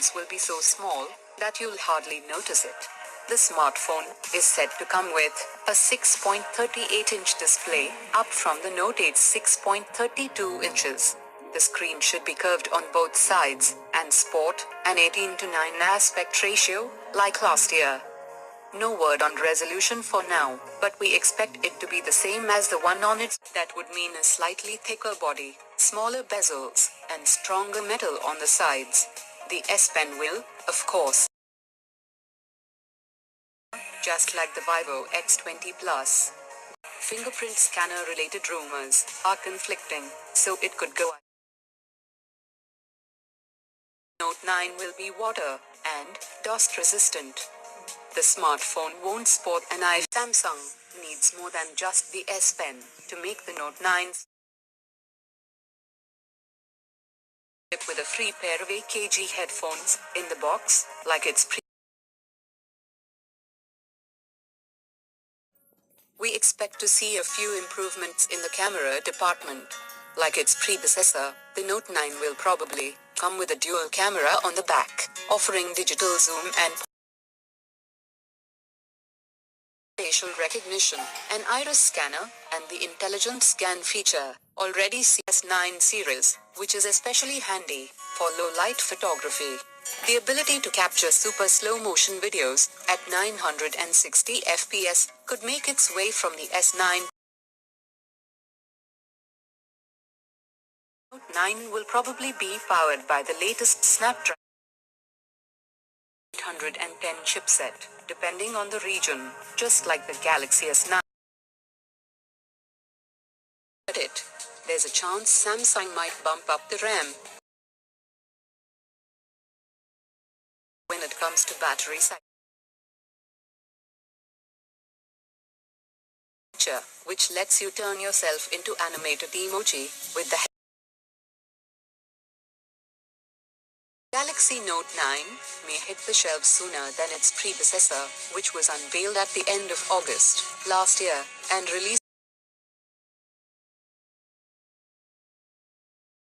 icons will be so small that you'll hardly notice it. The smartphone is said to come with a 6.38-inch display, up from the Note 8's 6.32 inches. The screen should be curved on both sides and sport an 18:9 aspect ratio, like last year. No word on resolution for now, but we expect it to be the same as the one on its. That would mean a slightly thicker body, smaller bezels, and stronger metal on the sides. The S Pen will, of course, just like the Vivo X20 Plus. Fingerprint scanner related rumors are conflicting, so it could go. Note 9 will be water and dust resistant. The smartphone won't sport an eye. Samsung needs more than just the S Pen to make the Note 9 with a free pair of AKG headphones in the box, like its We expect to see a few improvements in the camera department. Like its predecessor, the Note 9 will probably come with a dual camera on the back, offering digital zoom and facial recognition, an iris scanner, and the intelligent scan feature. Already CS9 series, which is especially handy for low-light photography. The ability to capture super slow-motion videos at 960 FPS could make its way from the S9. Note 9 will probably be powered by the latest Snapdragon 810 chipset, depending on the region, just like the Galaxy S9. There's a chance Samsung might bump up the RAM when it comes to battery size, which lets you turn yourself into animated emoji with the Galaxy Note 9 may hit the shelves sooner than its predecessor, which was unveiled at the end of August last year and released